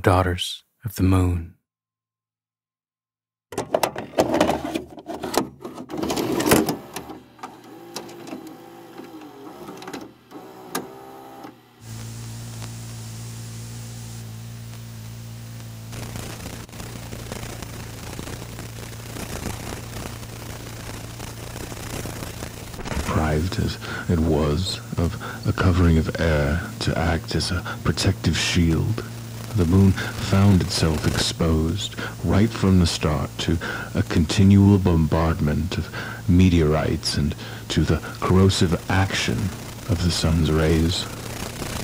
daughters of the moon. Deprived as it was of a covering of air to act as a protective shield, the moon found itself exposed right from the start to a continual bombardment of meteorites and to the corrosive action of the sun's rays.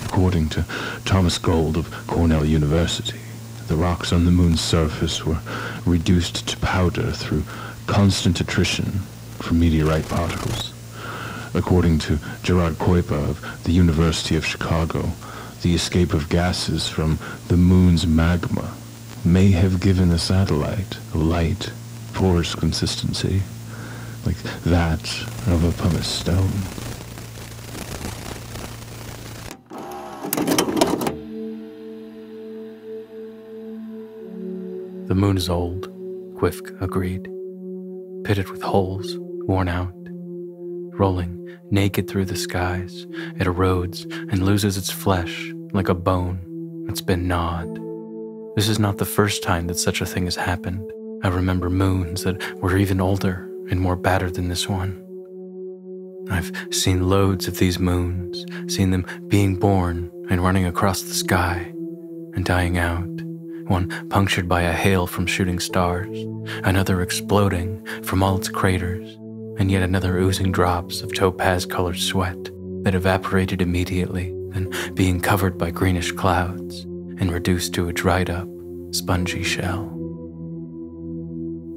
According to Thomas Gold of Cornell University, the rocks on the moon's surface were reduced to powder through constant attrition from meteorite particles. According to Gerard Kuiper of the University of Chicago, the escape of gases from the moon's magma may have given the satellite a light, porous consistency, like that of a pumice stone. The moon is old, Qfwfq agreed. Pitted with holes, worn out. Rolling naked through the skies, it erodes and loses its flesh like a bone that's been gnawed. This is not the first time that such a thing has happened. I remember moons that were even older and more battered than this one. I've seen loads of these moons, seen them being born and running across the sky and dying out, one punctured by a hail from shooting stars, another exploding from all its craters, and yet another oozing drops of topaz-colored sweat that evaporated immediately, then being covered by greenish clouds and reduced to a dried-up, spongy shell.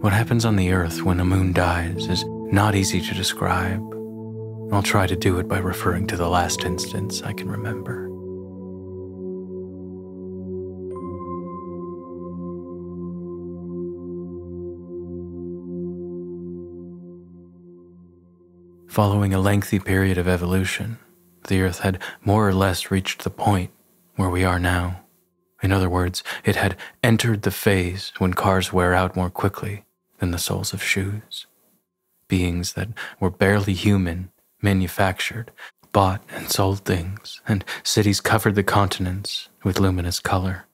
What happens on the Earth when a moon dies is not easy to describe. I'll try to do it by referring to the last instance I can remember. Following a lengthy period of evolution, the Earth had more or less reached the point where we are now. In other words, it had entered the phase when cars wear out more quickly than the soles of shoes. Beings that were barely human, manufactured, bought and sold things, and cities covered the continents with luminous color.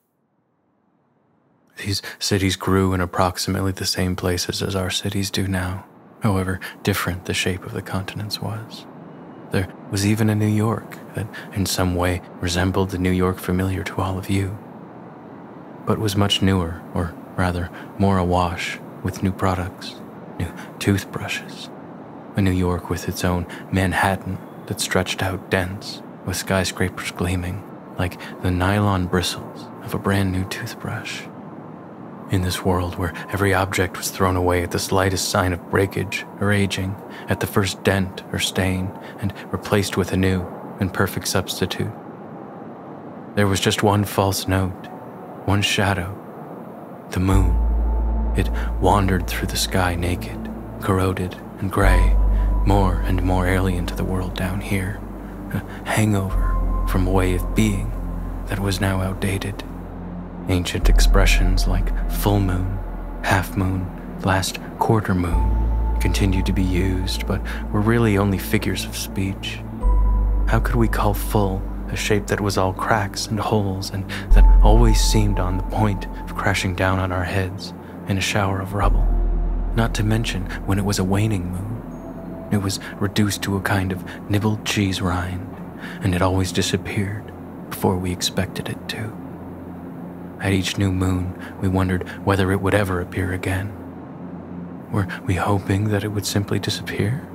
These cities grew in approximately the same places as our cities do now. However different the shape of the continents was. There was even a New York that in some way resembled the New York familiar to all of you, but was much newer, or rather more awash with new products, new toothbrushes. A New York with its own Manhattan that stretched out dense, with skyscrapers gleaming like the nylon bristles of a brand new toothbrush. In this world where every object was thrown away at the slightest sign of breakage or aging, at the first dent or stain, and replaced with a new and perfect substitute. There was just one false note, one shadow, the moon. It wandered through the sky naked, corroded and gray, more and more alien to the world down here, a hangover from a way of being that was now outdated. Ancient expressions like full moon, half moon, last quarter moon continued to be used, but were really only figures of speech. How could we call full a shape that was all cracks and holes and that always seemed on the point of crashing down on our heads in a shower of rubble? Not to mention when it was a waning moon. It was reduced to a kind of nibbled cheese rind, and it always disappeared before we expected it to. At each new moon, we wondered whether it would ever appear again. Were we hoping that it would simply disappear?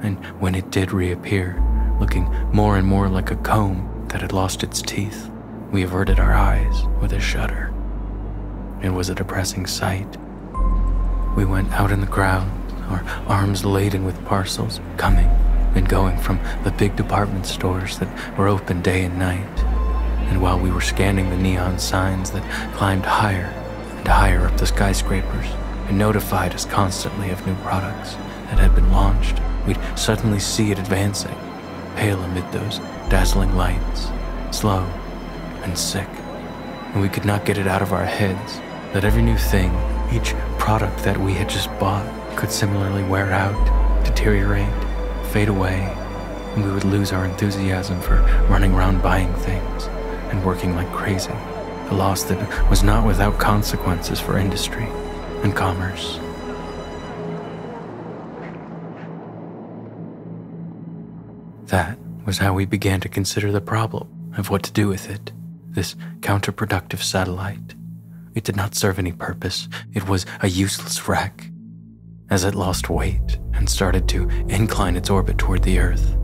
And when it did reappear, looking more and more like a comb that had lost its teeth, we averted our eyes with a shudder. It was a depressing sight. We went out in the crowd, our arms laden with parcels, coming and going from the big department stores that were open day and night. And while we were scanning the neon signs that climbed higher and higher up the skyscrapers and notified us constantly of new products that had been launched, we'd suddenly see it advancing, pale amid those dazzling lights, slow and sick, and we could not get it out of our heads that every new thing, each product that we had just bought, could similarly wear out, deteriorate, fade away, and we would lose our enthusiasm for running around buying things and working like crazy, a loss that was not without consequences for industry and commerce. That was how we began to consider the problem of what to do with it, this counterproductive satellite. It did not serve any purpose. It was a useless wreck. As it lost weight and started to incline its orbit toward the Earth,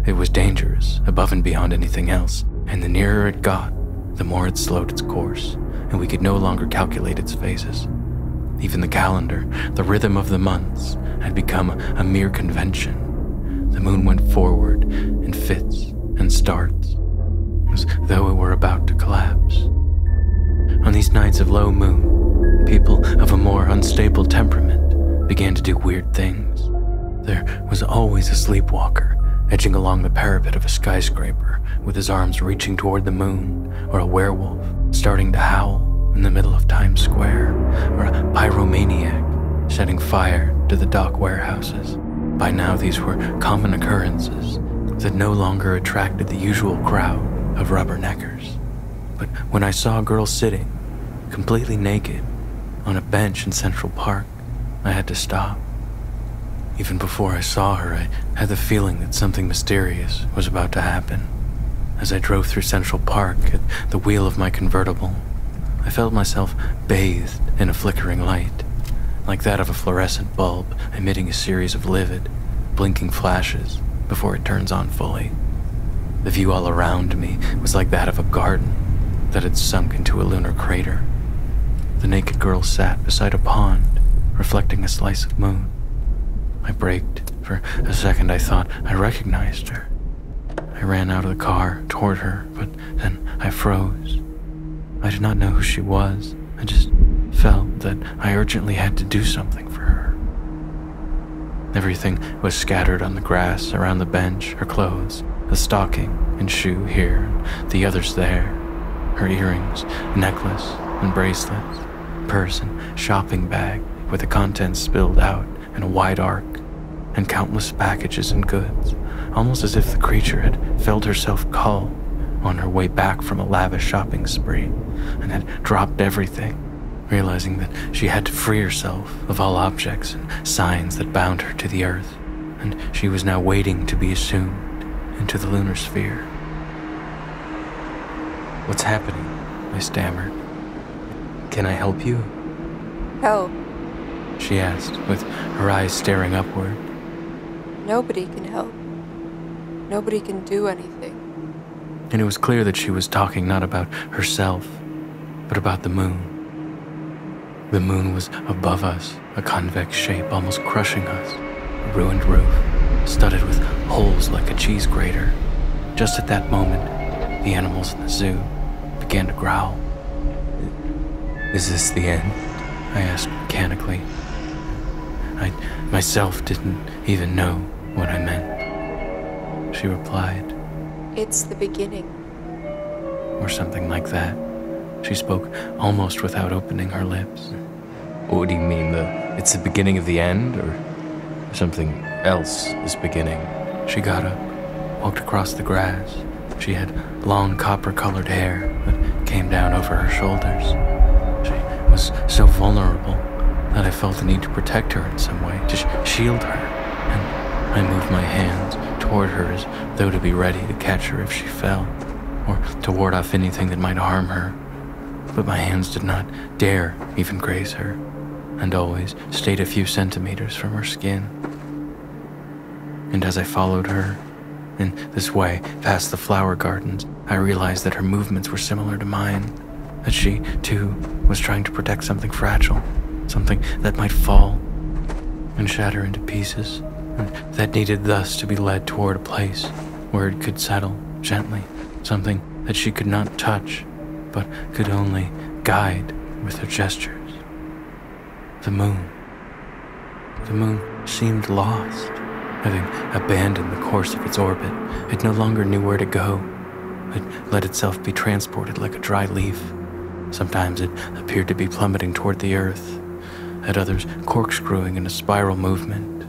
it was dangerous above and beyond anything else, and the nearer it got, the more it slowed its course, and we could no longer calculate its phases. Even the calendar, the rhythm of the months, had become a mere convention. The moon went forward in fits and starts, as though it were about to collapse. On these nights of low moon, people of a more unstable temperament began to do weird things. There was always a sleepwalker edging along the parapet of a skyscraper with his arms reaching toward the moon, or a werewolf starting to howl in the middle of Times Square, or a pyromaniac setting fire to the dock warehouses. By now these were common occurrences that no longer attracted the usual crowd of rubberneckers. But when I saw a girl sitting, completely naked, on a bench in Central Park, I had to stop. Even before I saw her, I had the feeling that something mysterious was about to happen. As I drove through Central Park at the wheel of my convertible, I felt myself bathed in a flickering light, like that of a fluorescent bulb emitting a series of livid, blinking flashes before it turns on fully. The view all around me was like that of a garden that had sunk into a lunar crater. The naked girl sat beside a pond, reflecting a slice of moon. I braked. For a second I thought I recognized her. I ran out of the car toward her, but then I froze. I did not know who she was. I just felt that I urgently had to do something for her. Everything was scattered on the grass around the bench, her clothes, a stocking and shoe here, the others there, her earrings, necklace and bracelets, purse and shopping bag with the contents spilled out in a wide arc, and countless packages and goods, almost as if the creature had felt herself call on her way back from a lavish shopping spree and had dropped everything, realizing that she had to free herself of all objects and signs that bound her to the Earth, and she was now waiting to be assumed into the lunar sphere. "What's happening?" I stammered. "Can I help you?" Help? She asked, with her eyes staring upward. Nobody can help. Nobody can do anything. And it was clear that she was talking not about herself, but about the moon. The moon was above us, a convex shape almost crushing us, a ruined roof, studded with holes like a cheese grater. Just at that moment, the animals in the zoo began to growl. "Is this the end?" I asked mechanically. I myself didn't even know what I meant. She replied, It's the beginning. or something like that. She spoke almost without opening her lips. "What do you mean, it's the beginning of the end, or something else is beginning?" She got up, walked across the grass. She had long copper-colored hair that came down over her shoulders. She was so vulnerable that I felt the need to protect her in some way, to shield her, and I moved my hands toward her as though to be ready to catch her if she fell, or to ward off anything that might harm her. But my hands did not dare even graze her, and always stayed a few centimeters from her skin. And as I followed her, in this way, past the flower gardens, I realized that her movements were similar to mine, that she, too, was trying to protect something fragile, something that might fall and shatter into pieces, and that needed thus to be led toward a place where it could settle gently, something that she could not touch, but could only guide with her gestures. The moon. The moon seemed lost. Having abandoned the course of its orbit, it no longer knew where to go. It let itself be transported like a dry leaf, Sometimes it appeared to be plummeting toward the earth, at others corkscrewing in a spiral movement,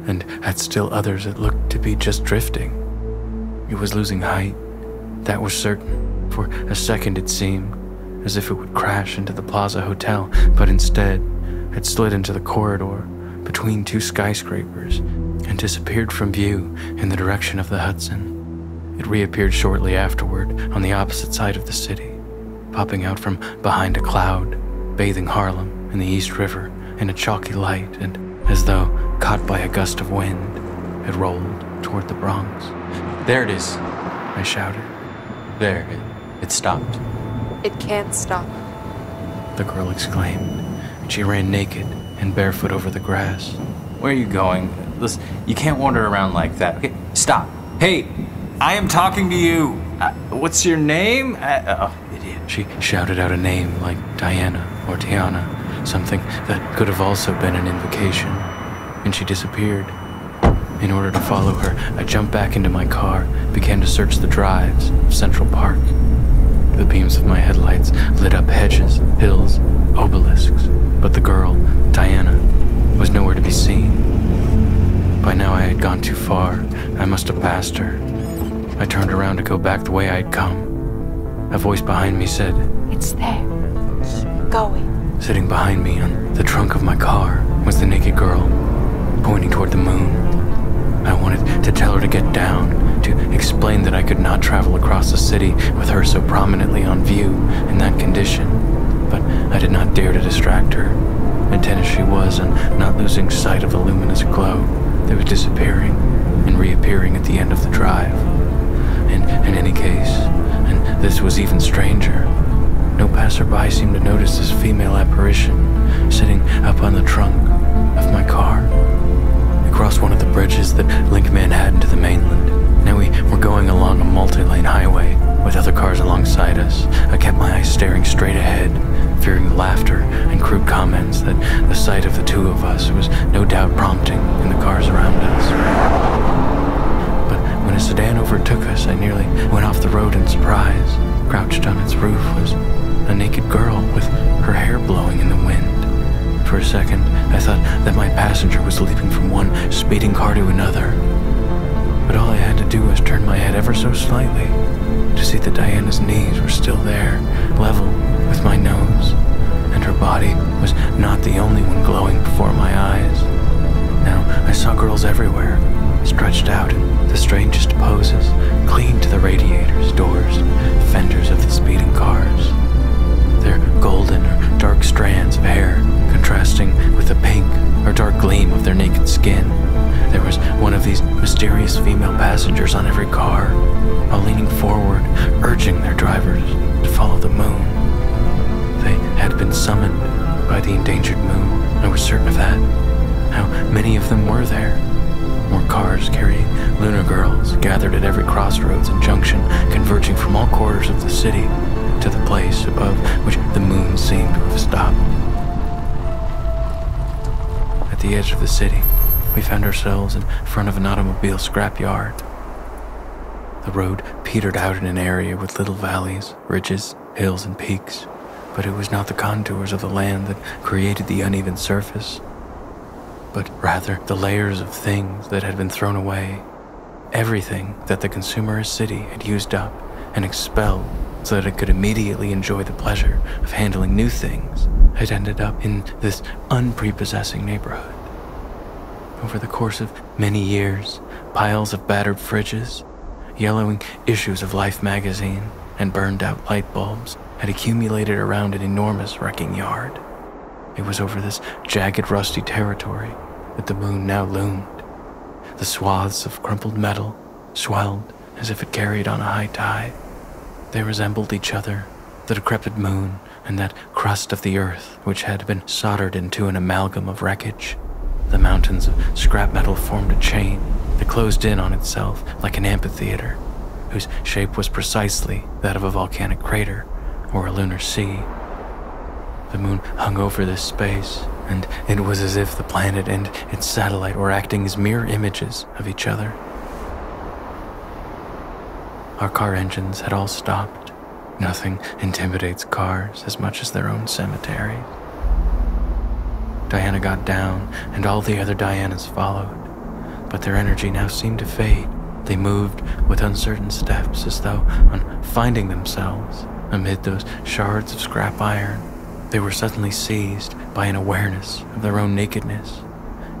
and at still others it looked to be just drifting. It was losing height, that was certain. For a second it seemed as if it would crash into the Plaza Hotel, but instead it slid into the corridor between two skyscrapers and disappeared from view in the direction of the Hudson. It reappeared shortly afterward on the opposite side of the city, popping out from behind a cloud, bathing Harlem in the East River in a chalky light, and as though caught by a gust of wind, it rolled toward the Bronx. There it is, I shouted. There, it stopped. It can't stop. The girl exclaimed, and she ran naked and barefoot over the grass. Where are you going? Listen, you can't wander around like that. Okay, stop. Hey, I am talking to you. What's your name? Oh, idiot. She shouted out a name like Diana or Tiana, something that could have also been an invocation, and she disappeared. In order to follow her, I jumped back into my car, began to search the drives of Central Park. The beams of my headlights lit up hedges, hills, obelisks, but the girl, Diana, was nowhere to be seen. By now I had gone too far. I must have passed her. I turned around to go back the way I'd come. A voice behind me said, It's there. Keep going. Sitting behind me on the trunk of my car was the naked girl, pointing toward the moon. I wanted to tell her to get down, to explain that I could not travel across the city with her so prominently on view in that condition, but I did not dare to distract her, intent as she was on not losing sight of the luminous glow that was disappearing and reappearing at the end of the drive. And in any case, and this was even stranger, no passerby seemed to notice this female apparition sitting up on the trunk of my car. Across one of the bridges that link Manhattan to the mainland. Now we were going along a multi-lane highway with other cars alongside us. I kept my eyes staring straight ahead, fearing the laughter and crude comments that the sight of the two of us was no doubt prompting in the cars around us. But when a sedan overtook us, I nearly went off the road in surprise. Crouched on its roof was a naked girl with her hair blowing in the wind. For a second, I thought that my passenger was leaping from one speeding car to another. But all I had to do was turn my head ever so slightly to see that Diana's knees were still there, level with my nose, and her body was not the only one glowing before my eyes. Now, I saw girls everywhere, stretched out in the strangest poses, clinging to the radiators, doors, and fenders of the speeding cars. Their golden or dark strands of hair contrasting with the pink or dark gleam of their naked skin. There was one of these mysterious female passengers on every car, while leaning forward, urging their drivers to follow the moon. They had been summoned by the endangered moon. I was certain of that. How many of them were there? More cars carrying lunar girls gathered at every crossroads and junction, converging from all quarters of the city to the place above which the moon seemed to have stopped. At the edge of the city, we found ourselves in front of an automobile scrapyard. The road petered out in an area with little valleys, ridges, hills, and peaks, but it was not the contours of the land that created the uneven surface, but rather the layers of things that had been thrown away. Everything that the consumerist city had used up and expelled so that it could immediately enjoy the pleasure of handling new things had ended up in this unprepossessing neighborhood. Over the course of many years, piles of battered fridges, yellowing issues of Life magazine, and burned-out light bulbs had accumulated around an enormous wrecking yard. It was over this jagged, rusty territory that the moon now loomed. The swaths of crumpled metal swelled as if it carried on a high tide. They resembled each other, the decrepit moon and that crust of the earth which had been soldered into an amalgam of wreckage. The mountains of scrap metal formed a chain that closed in on itself like an amphitheater, whose shape was precisely that of a volcanic crater or a lunar sea. The moon hung over this space, and it was as if the planet and its satellite were acting as mirror images of each other. Our car engines had all stopped, Nothing intimidates cars as much as their own cemeteries. Diana got down, and all the other Dianas followed, but their energy now seemed to fade. They moved with uncertain steps, as though on finding themselves amid those shards of scrap iron. They were suddenly seized by an awareness of their own nakedness.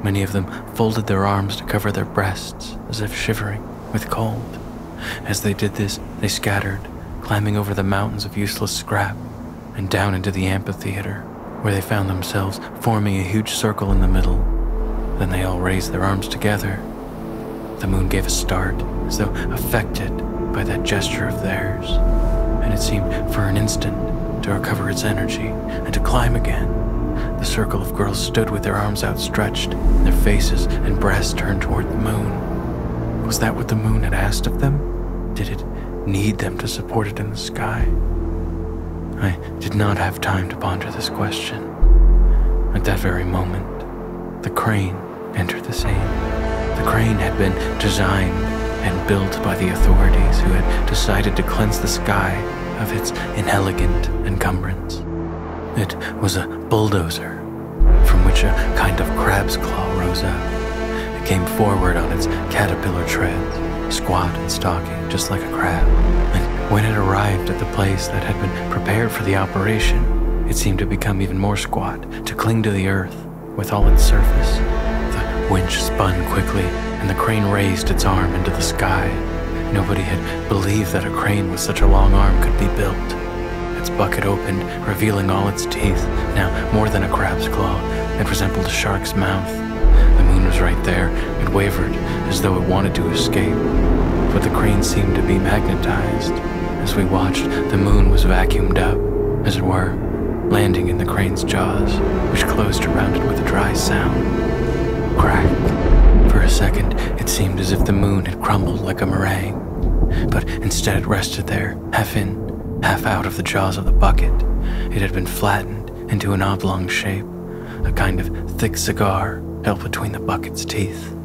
Many of them folded their arms to cover their breasts, as if shivering with cold. As they did this, they scattered, climbing over the mountains of useless scrap, and down into the amphitheater, where they found themselves forming a huge circle in the middle. Then they all raised their arms together. The moon gave a start, as though affected by that gesture of theirs, and it seemed for an instant to recover its energy and to climb again. The circle of girls stood with their arms outstretched, their faces and breasts turned toward the moon. Was that what the moon had asked of them? Did it need them to support it in the sky? I did not have time to ponder this question. At that very moment, the crane entered the scene. The crane had been designed and built by the authorities who had decided to cleanse the sky of its inelegant encumbrance. It was a bulldozer from which a kind of crab's claw rose up. It came forward on its caterpillar treads, squat and stalking, just like a crab. And when it arrived at the place that had been prepared for the operation, it seemed to become even more squat, to cling to the earth with all its surface. The winch spun quickly, and the crane raised its arm into the sky. Nobody had believed that a crane with such a long arm could be built. Its bucket opened, revealing all its teeth. Now, more than a crab's claw, it resembled a shark's mouth. The moon was right there. It wavered, as though it wanted to escape. But the crane seemed to be magnetized. As we watched, the moon was vacuumed up, as it were, landing in the crane's jaws, which closed around it with a dry sound. Crack. For a second, it seemed as if the moon had crumbled like a meringue. But instead it rested there, half in, half out of the jaws of the bucket. It had been flattened into an oblong shape, a kind of thick cigar held between the bucket's teeth.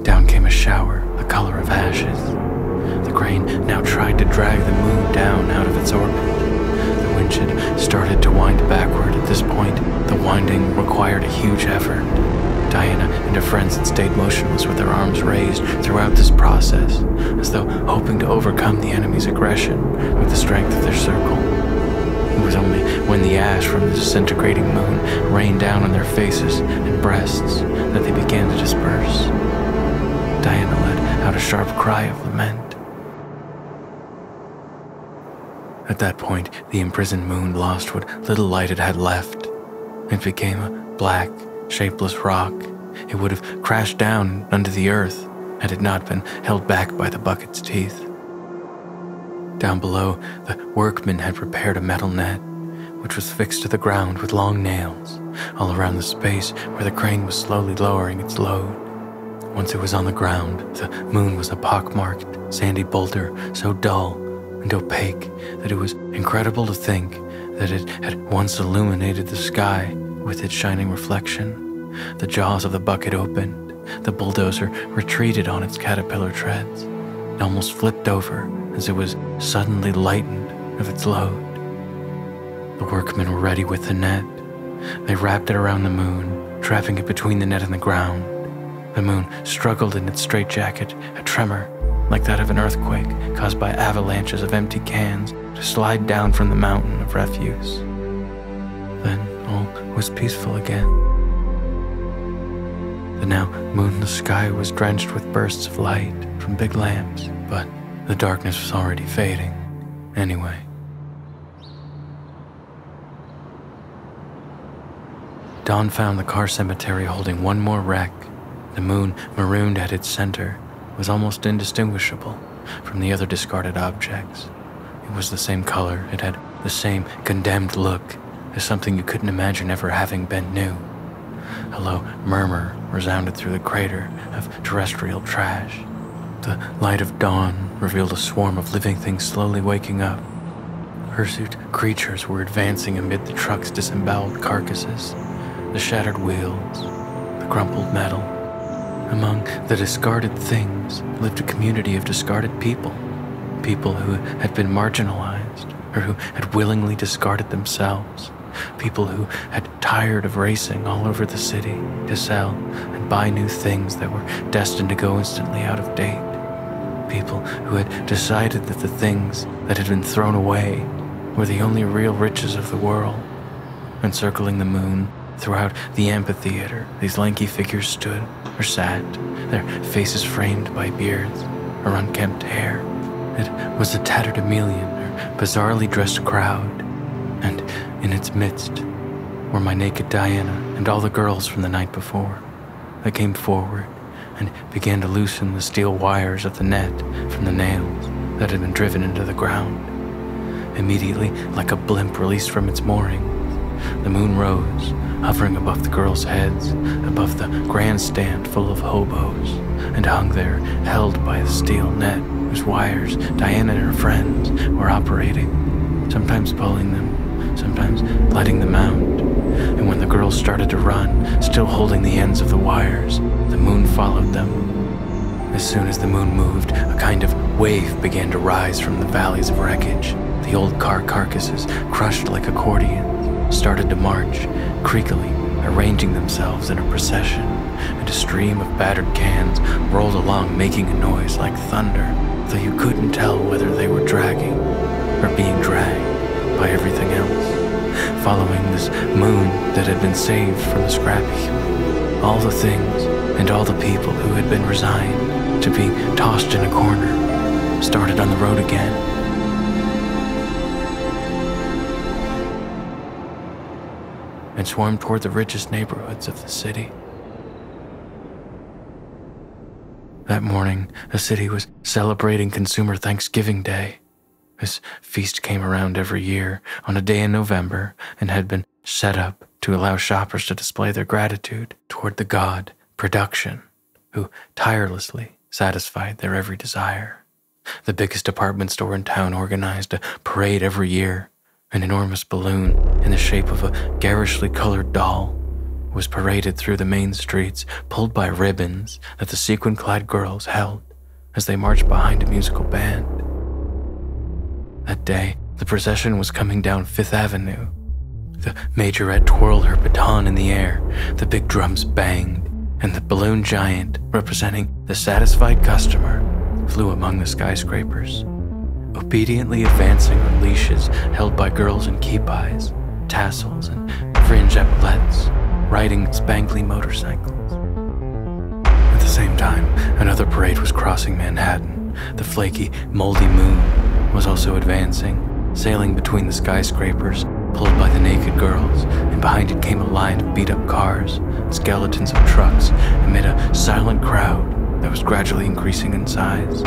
Down came a shower, the color of ashes. The crane now tried to drag the moon down out of its orbit. The winch had started to wind backward. At this point, the winding required a huge effort. Diana and her friends had stayed motionless with their arms raised throughout this process, as though hoping to overcome the enemy's aggression with the strength of their circle. It was only when the ash from the disintegrating moon rained down on their faces and breasts that they began to disperse. Diana let out a sharp cry of lament. At that point, the imprisoned moon lost what little light it had left. It became a black, shapeless rock. It would have crashed down under the earth had it not been held back by the bucket's teeth. Down below, the workmen had prepared a metal net, which was fixed to the ground with long nails, all around the space where the crane was slowly lowering its load. Once it was on the ground, the moon was a pockmarked, sandy boulder, so dull and opaque that it was incredible to think that it had once illuminated the sky with its shining reflection. The jaws of the bucket opened. The bulldozer retreated on its caterpillar treads. It almost flipped over as it was suddenly lightened of its load. The workmen were ready with the net. They wrapped it around the moon, trapping it between the net and the ground. The moon struggled in its straitjacket, a tremor like that of an earthquake caused by avalanches of empty cans to slide down from the mountain of refuse. Then all was peaceful again. The now moonless sky was drenched with bursts of light from big lamps, but the darkness was already fading anyway. Dawn found the car cemetery holding one more wreck. The moon, marooned at its center, was almost indistinguishable from the other discarded objects. It was the same color, it had the same condemned look as something you couldn't imagine ever having been new. A low murmur resounded through the crater of terrestrial trash. The light of dawn revealed a swarm of living things slowly waking up. Hirsute creatures were advancing amid the truck's disemboweled carcasses, the shattered wheels, the crumpled metal. Among the discarded things lived a community of discarded people, people who had been marginalized, or who had willingly discarded themselves. People who had tired of racing all over the city to sell and buy new things that were destined to go instantly out of date. People who had decided that the things that had been thrown away were the only real riches of the world. Encircling the moon, throughout the amphitheater, these lanky figures stood or sat, their faces framed by beards or unkempt hair. It was a tatterdemalion or bizarrely dressed crowd, and in its midst were my naked Diana and all the girls from the night before. I came forward and began to loosen the steel wires of the net from the nails that had been driven into the ground. Immediately, like a blimp released from its moorings, the moon rose, hovering above the girls' heads, above the grandstand full of hobos, and hung there, held by the steel net whose wires Diana and her friends were operating, sometimes pulling them, sometimes letting them out. And when the girls started to run, still holding the ends of the wires, the moon followed them. As soon as the moon moved, a kind of wave began to rise from the valleys of wreckage. The old car carcasses, crushed like accordions, started to march, creakily arranging themselves in a procession, and a stream of battered cans rolled along, making a noise like thunder, though you couldn't tell whether they were dragging or being dragged by everything else, following this moon that had been saved from the scrap heap. All the things and all the people who had been resigned to be tossed in a corner started on the road again. And swarmed toward the richest neighborhoods of the city. That morning, the city was celebrating Consumer Thanksgiving Day. This feast came around every year on a day in November and had been set up to allow shoppers to display their gratitude toward the god Production, who tirelessly satisfied their every desire. The biggest department store in town organized a parade every year. An enormous balloon in the shape of a garishly colored doll was paraded through the main streets, pulled by ribbons that the sequin-clad girls held as they marched behind a musical band. That day, the procession was coming down Fifth Avenue. The majorette twirled her baton in the air, the big drums banged, and the balloon giant, representing the satisfied customer, flew among the skyscrapers, obediently advancing on leashes held by girls in kipais, tassels, and fringe epaulettes, riding spankly motorcycles. At the same time, another parade was crossing Manhattan. The flaky, moldy moon was also advancing, sailing between the skyscrapers, pulled by the naked girls, and behind it came a line of beat-up cars, skeletons of trucks, amid a silent crowd that was gradually increasing in size.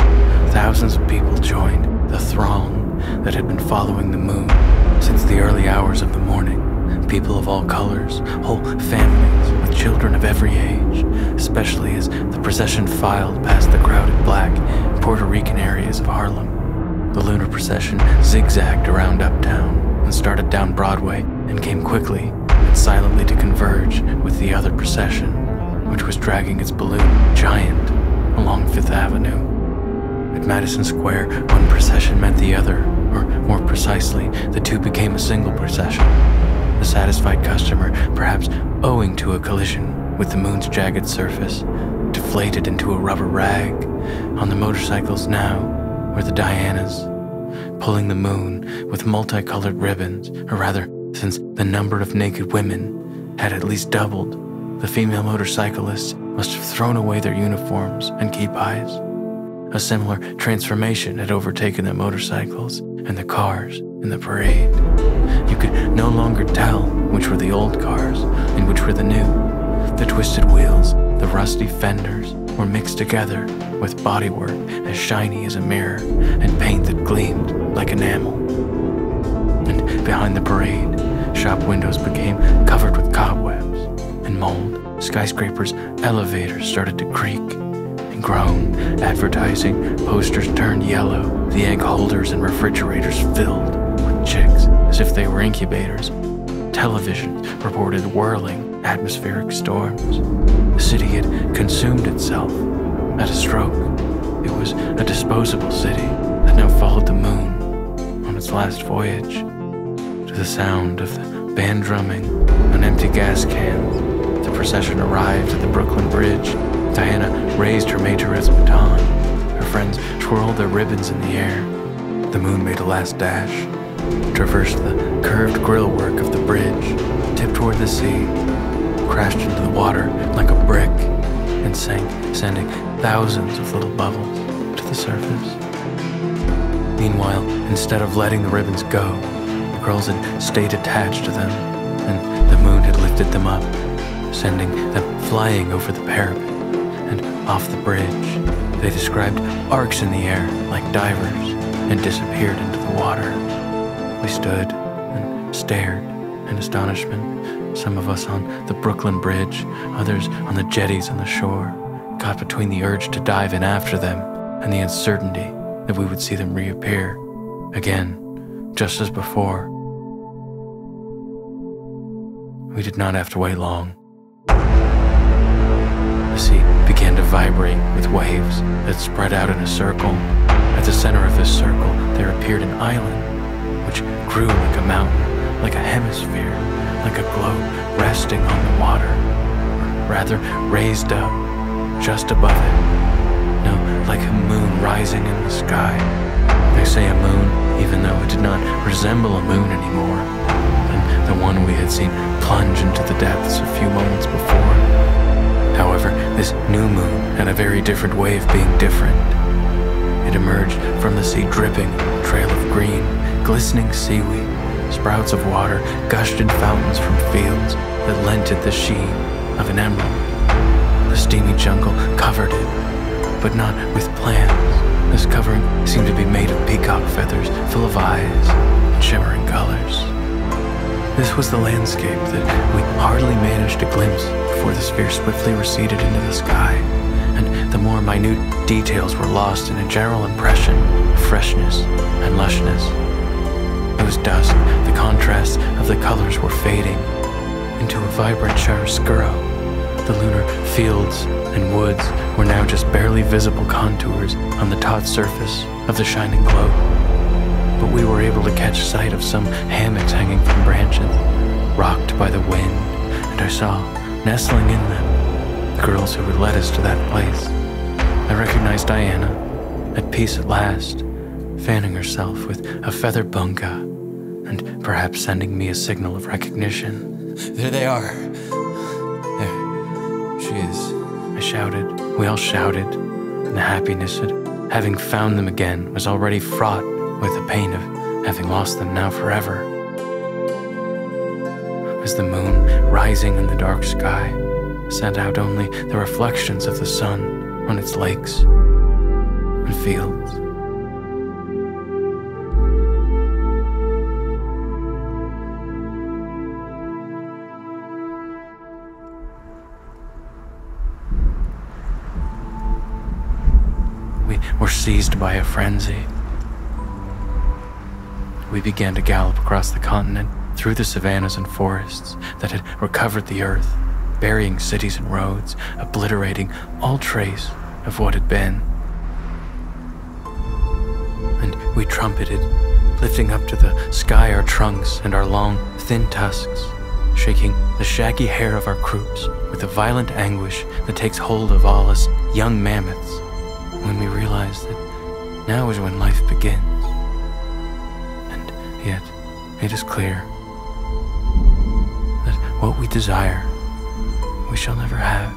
Thousands of people joined the throng that had been following the moon since the early hours of the morning. People of all colors, whole families with children of every age, especially as the procession filed past the crowded black and Puerto Rican areas of Harlem. The lunar procession zigzagged around uptown and started down Broadway and came quickly and silently to converge with the other procession, which was dragging its balloon giant along Fifth Avenue. At Madison Square, one procession met the other, or more precisely, the two became a single procession. The satisfied customer, perhaps owing to a collision with the moon's jagged surface, deflated into a rubber rag. On the motorcycles now were the Dianas, pulling the moon with multicolored ribbons, or rather, since the number of naked women had at least doubled, the female motorcyclists must have thrown away their uniforms and kipais. A similar transformation had overtaken the motorcycles and the cars in the parade. You could no longer tell which were the old cars and which were the new. The twisted wheels, the rusty fenders were mixed together with bodywork as shiny as a mirror and paint that gleamed like enamel. And behind the parade, shop windows became covered with cobwebs and mold. Skyscrapers' elevators started to creak and groan. Advertising posters turned yellow. The egg holders and refrigerators filled with chicks as if they were incubators. Televisions reported whirling atmospheric storms. The city had consumed itself at a stroke. It was a disposable city that now followed the moon on its its last voyage. To the sound of the band drumming on empty gas cans, the procession arrived at the Brooklyn Bridge. Diana raised her majoress baton. Her friends twirled their ribbons in the air. The moon made a last dash, traversed the curved grillwork of the bridge, tipped toward the sea, crashed into the water like a brick, and sank, sending thousands of little bubbles to the surface. Meanwhile, instead of letting the ribbons go, the girls had stayed attached to them, and the moon had lifted them up, sending them flying over the parapet and off the bridge. They described arcs in the air like divers and disappeared into the water. We stood and stared in astonishment, some of us on the Brooklyn Bridge, others on the jetties on the shore, caught between the urge to dive in after them and the uncertainty that we would see them reappear again, just as before. We did not have to wait long. The sea began to vibrate with waves that spread out in a circle. At the center of this circle, there appeared an island, which grew like a mountain, like a hemisphere, like a globe resting on the water, or rather raised up, just above it. No, like a moon rising in the sky. I say a moon, even though it did not resemble a moon anymore than the one we had seen plunge into the depths a few moments before. However, this new moon had a very different way of being different. It emerged from the sea dripping a trail of green, glistening seaweed. Sprouts of water gushed in fountains from fields that lent it the sheen of an emerald. The steamy jungle covered it, but not with plants. This covering seemed to be made of peacock feathers, full of eyes and shimmering colors. This was the landscape that we hardly managed to glimpse before the sphere swiftly receded into the sky, and the more minute details were lost in a general impression of freshness and lushness. It was dusk. The contrasts of the colors were fading into a vibrant chiaroscuro. The lunar fields and woods were now just barely visible contours on the taut surface of the shining globe. But we were able to catch sight of some hammocks hanging from branches, rocked by the wind, and I saw, nestling in them, the girls who had led us to that place. I recognized Diana, at peace at last, fanning herself with a feather bunga, and perhaps sending me a signal of recognition. There they are. There she is. I shouted. We all shouted, and the happiness at having found them again was already fraught with the pain of having lost them now forever. As the moon, rising in the dark sky, sent out only the reflections of the sun on its lakes and fields. We were seized by a frenzy. We began to gallop across the continent, through the savannas and forests that had recovered the earth, burying cities and roads, obliterating all trace of what had been. And we trumpeted, lifting up to the sky our trunks and our long, thin tusks, shaking the shaggy hair of our croups with the violent anguish that takes hold of all us young mammoths when we realize that now is when life begins. And yet, it is clear that what we desire, we shall never have.